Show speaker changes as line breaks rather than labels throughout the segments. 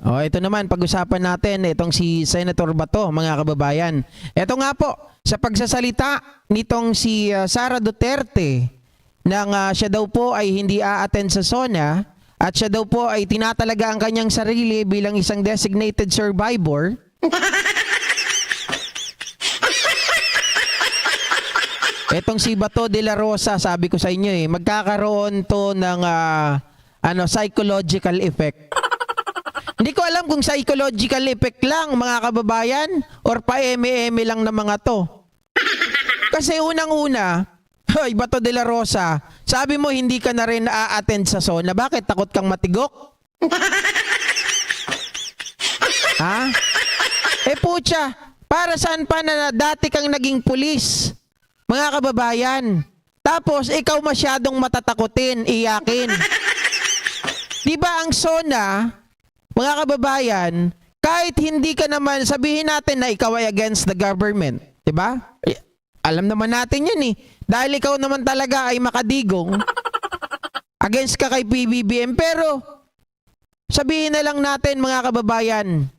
O, ito naman, pag-usapan natin itong si Senator Bato, mga kababayan. Ito nga po, sa pagsasalita nitong si Sara Duterte, nang siya daw po ay hindi a-attend sa SONA at siya daw po ay tinatalaga ang kanyang sarili bilang isang designated survivor. Etong si Bato de la Rosa, sabi ko sa inyo magkakaroon to ng psychological effect. Hindi ko alam kung psychological effect lang, mga kababayan, or pa-eme-eme lang na mga to. Kasi unang-una, hoy, Bato de la Rosa, sabi mo hindi ka na rin a-attend sa SONA. Bakit? Takot kang matigok? Ha? Putya, para saan pa na dati kang naging pulis? Mga kababayan, tapos ikaw masyadong matatakutin, iyakin. Di ba ang SONA, mga kababayan, kahit hindi ka naman, sabihin natin na ikaw ay against the government, di ba? Alam naman natin yan Dahil ikaw naman talaga ay makadigong, against ka kay PBBM, pero sabihin na lang natin, mga kababayan,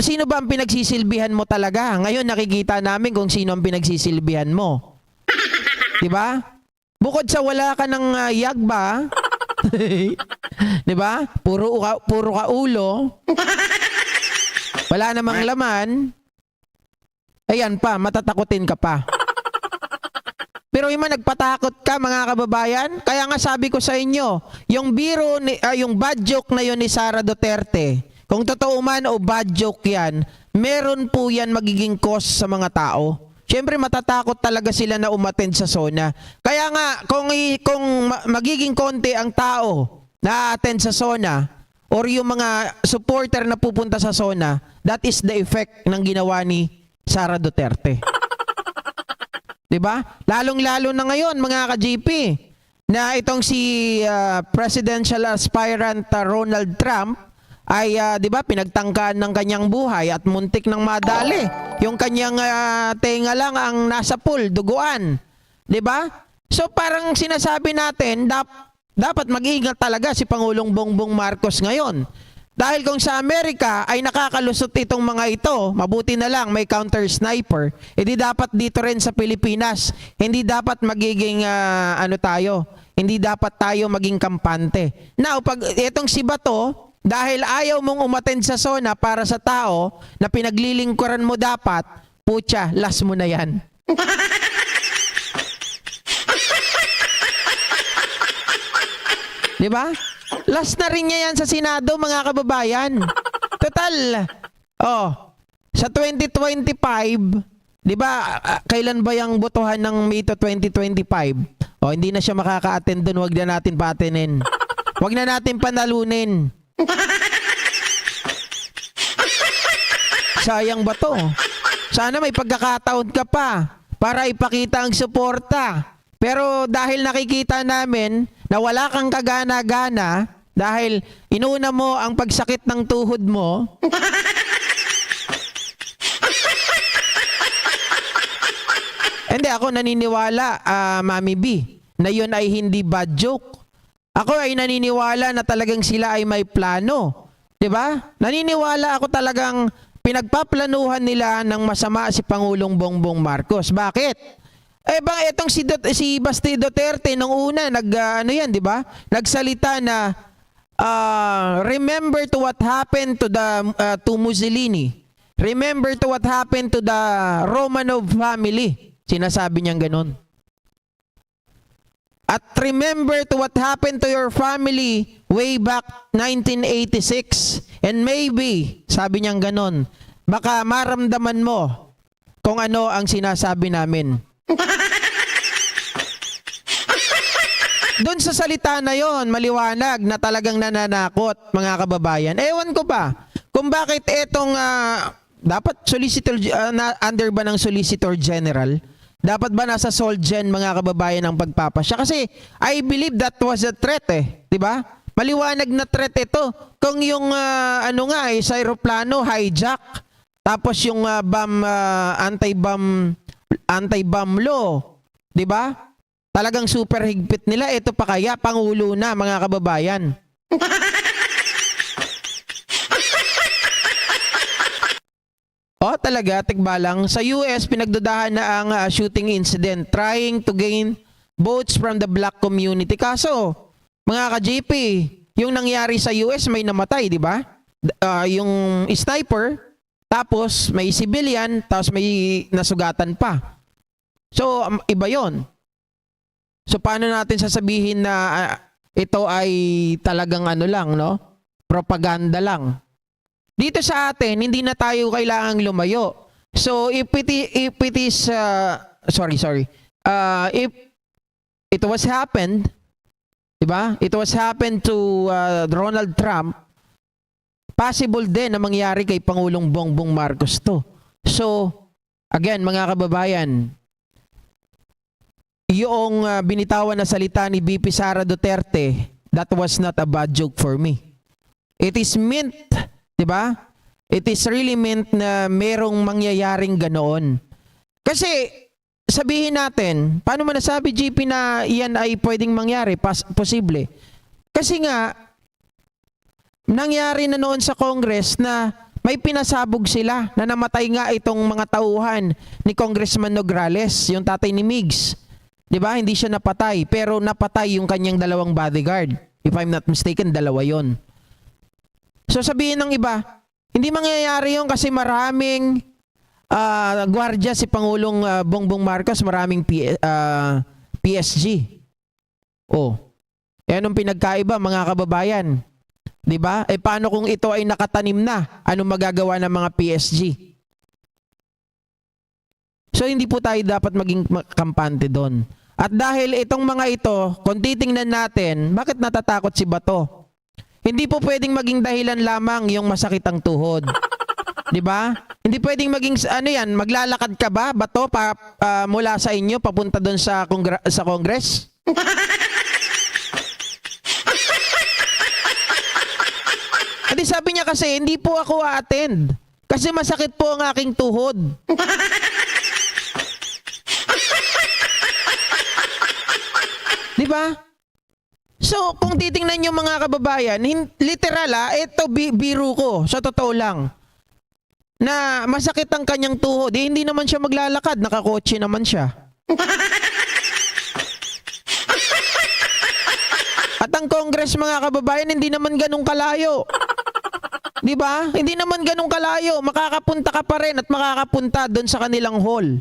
sino ba ang pinagsisilbihan mo talaga? Ngayon nakikita namin kung sino ang pinagsisilbihan mo. Di ba? Bukod sa wala ka ng yagba, di ba? Puro ka ulo. Wala namang laman. Ayan pa, matatakutin ka pa. Pero yung nagpatakot ka, mga kababayan, kaya nga sabi ko sa inyo, yung biro, yung bad joke na yun ni Sara Duterte, kung totoo man o bad joke yan, meron po yan magiging cost sa mga tao. Siyempre matatakot talaga sila na umattend sa SONA. Kaya nga, kung magiging konti ang tao na attend sa SONA or yung mga supporter na pupunta sa SONA, that is the effect ng ginawa ni Sara Duterte. Diba? Lalong-lalo na ngayon, mga ka-GP, na itong si presidential aspirant Ronald Trump ay, di ba, pinagtangkaan ng kanyang buhay at muntik ng madali. Yung kanyang tenga lang ang nasa pool, duguan. Di ba? So parang sinasabi natin, dapat mag-iingat talaga si Pangulong Bongbong Marcos ngayon. Dahil kung sa Amerika ay nakakalusot itong mga ito, mabuti na lang may counter sniper, edi dapat dito rin sa Pilipinas, hindi dapat magiging hindi dapat tayo maging kampante. Now, pag itong si Bato, dahil ayaw mong umattend sa SONA para sa tao na pinaglilingkuran mo dapat, putya, last mo na yan. Di ba? Last na rin niya yan sa Senado, mga kababayan. Total, sa 2025, di ba, kailan ba yung botohan ng May 2025? Hindi na siya makaka-attend doon, wag na natin pa-attenin. Wag na natin panalunin. Sayang ba to? Sana may pagkakataon ka pa para ipakita ang suporta. Pero dahil nakikita namin na wala kang kagana-gana dahil inuna mo ang pagsakit ng tuhod mo, hindi ako naniniwala, Mami B, na yun ay hindi bad joke. Ako ay naniniwala na talagang sila ay may plano. Diba? Naniniwala ako talagang pinagpaplanuhan nila ng masama si Pangulong Bongbong Marcos. Bakit? Bang itong si Basti Duterte nung una diba? Nagsalita na remember to what happened to Mussolini. Remember to what happened to the Romanov family. Sinasabi niyang ganun. At remember to what happened to your family way back 1986. And maybe, sabi niyang ganun, baka maramdaman mo kung ano ang sinasabi namin. Doon sa salita na yon, maliwanag na talagang nananakot, mga kababayan. Ewan ko ba kung bakit etong dapat solicitor under ba ng Solicitor General? Dapat ba nasa Solgen, mga kababayan, ang pagpapasya? Kasi I believe that was a threat, di ba? Maliwanag na threat ito. Kung yung sa aeroplano hijack, tapos yung anti-bomb law, di ba? Talagang super higpit nila. Ito pa kaya, Pangulo na, mga kababayan. talaga, tikbalang, sa US pinagdudahan na ang shooting incident, trying to gain votes from the black community. Kaso, mga ka-JP, yung nangyari sa US may namatay, di ba? Yung sniper, tapos may civilian, tapos may nasugatan pa. So, iba yon. So, paano natin sasabihin na ito ay talagang ano lang, no? Propaganda lang. Dito sa atin, hindi na tayo kailangang lumayo. So, if it is, if it was happened, diba? It was happened to Donald Trump, possible din na mangyari kay Pangulong Bongbong Marcos to. So, again, mga kababayan, yung binitawan na salita ni VP Sara Duterte, that was not a bad joke for me. It is meant, diba? It is really meant na merong mangyayaring ganoon. Kasi, sabihin natin, paano mo nasabi, GP, na iyan ay pwedeng mangyari? Posible. Kasi nga, nangyari na noon sa Congress na may pinasabog sila na namatay nga itong mga tauhan ni Congressman Nograles, yung tatay ni Migs. Diba? Hindi siya napatay, pero napatay yung kanyang dalawang bodyguard. If I'm not mistaken, dalawa yon. So sabihin ng iba, hindi mangyayari yun kasi maraming gwardiya si Pangulong Bongbong Marcos, maraming PSG. Oh. Eh anong pinagkaiba, mga kababayan? 'Di ba? Eh paano kung ito ay nakatanim na? Anong magagawa ng mga PSG? So hindi po tayo dapat maging kampante doon. At dahil itong mga ito, kung titingnan natin, bakit natatakot si Bato? Hindi po pwedeng maging dahilan lamang yung masakit ang tuhod. 'Di ba? Hindi pwedeng maging maglalakad ka ba, Bato, mula sa inyo papunta doon sa Congress? Hindi, sabi niya kasi, hindi po ako a-attend. Kasi masakit po ang aking tuhod. Di ba? So, kung titingnan niyo mga kababayan, literal ito biro ko, sa totoo lang, na masakit ang kanyang tuhod. Hindi naman siya maglalakad, nakakotse naman siya. At ang Congress, mga kababayan, hindi naman ganun kalayo. Di ba? Hindi naman ganun kalayo. Makakapunta ka pa rin at makakapunta doon sa kanilang hall.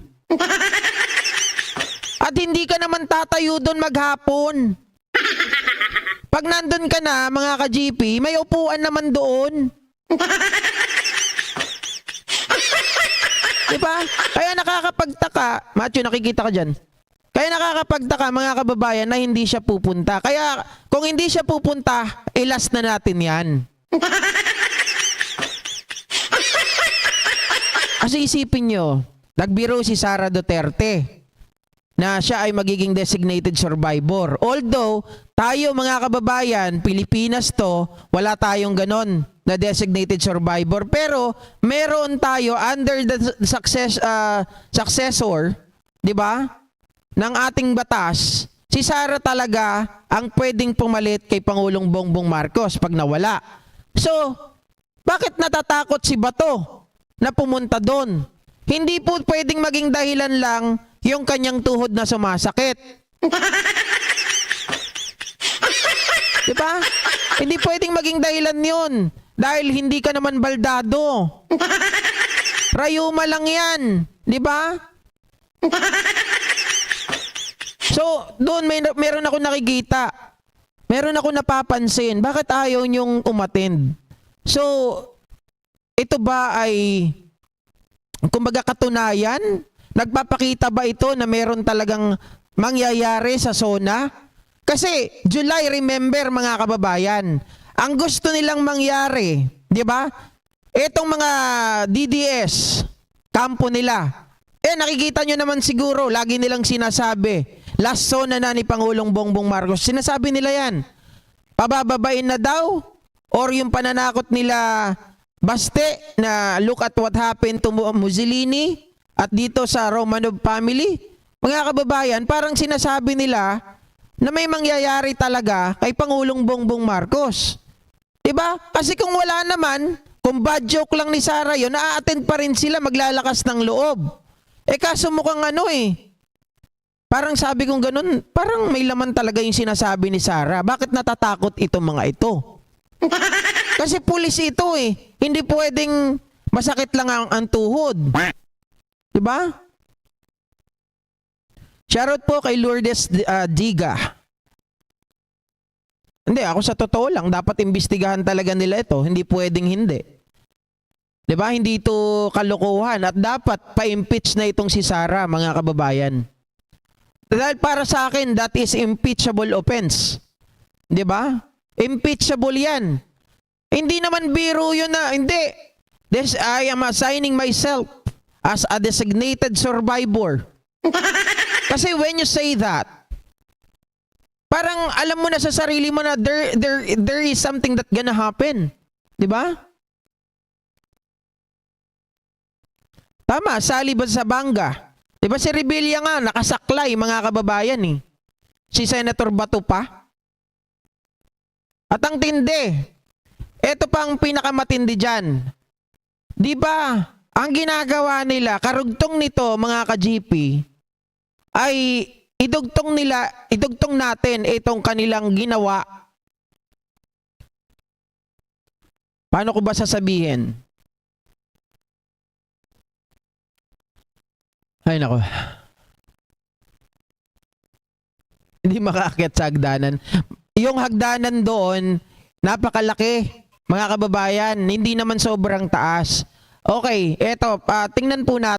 At hindi ka naman tatayo doon maghapon. Pag nandun ka na, mga ka-GP, may upuan naman doon. Di ba? Kaya nakakapagtaka, Matthew, nakikita ka dyan. Kaya nakakapagtaka, mga kababayan, na hindi siya pupunta. Kaya kung hindi siya pupunta, ilas na natin yan. Kasi isipin nyo, nagbiro si Sara Duterte na siya ay magiging designated survivor. Although, tayo mga kababayan, Pilipinas to, wala tayong ganon na designated survivor. Pero, meron tayo under the successor, di ba, ng ating batas, si Sara talaga ang pwedeng pumalit kay Pangulong Bongbong Marcos pag nawala. So, bakit natatakot si Bato na pumunta doon? Hindi po pwedeng maging dahilan lang yung kanyang tuhod na sumasakit. Diba? Hindi pwedeng maging dahilan yun. Dahil hindi ka naman baldado. Rayuma lang yan. Diba? So, doon meron ako nakikita. Meron ako napapansin. Bakit ayaw niyong umattend? So, ito ba ay kumbaga katunayan? Nagpapakita ba ito na meron talagang mangyayari sa SONA? Kasi July, remember mga kababayan, ang gusto nilang mangyari, di ba? Itong mga DDS, kampo nila, nakikita nyo naman siguro, lagi nilang sinasabi, last SONA na ni Pangulong Bongbong Marcos, sinasabi nila yan, pabababain na daw, or yung pananakot nila Baste na look at what happened to Mussolini at dito sa Romanov family. Mga kababayan, parang sinasabi nila na may mangyayari talaga kay Pangulong Bongbong Marcos. Diba? Kasi kung wala naman, kung bad joke lang ni Sarah yun, na-attend pa rin sila, maglalakas ng loob. Kaso mukhang parang sabi kong ganun, parang may laman talaga yung sinasabi ni Sarah. Bakit natatakot itong mga ito? Kasi pulis ito Hindi pwedeng masakit lang ang tuhod. Diba? Shoutout po kay Lourdes Diga. Hindi, ako sa totoo lang, dapat imbestigahan talaga nila ito. Hindi pwedeng hindi. Diba? Hindi ito kalokohan at dapat pa-impeach na itong si Sarah, mga kababayan. Dahil para sa akin, that is impeachable offense. Diba? Impeachable yan. Hindi naman biro yun na, hindi. I am assigning myself as a designated survivor. Kasi when you say that, parang alam mo na sa sarili mo na there is something that gonna happen. Di ba? Tama, sali ba sa bangga? Di ba si Rebilla nga, nakasaklay mga kababayan Si Senator Bato pa. At ang tindi, eto pa ang pinakamatindi dyan. Di ba, ang ginagawa nila, karugtong nito mga ka-GP, ay idugtong natin itong kanilang ginawa. Paano ko ba sasabihin? Ay nako. Hindi makaakyat sa hagdanan. Yung hagdanan doon, napakalaki, mga kababayan. Hindi naman sobrang taas. Okay, eto, tingnan po natin.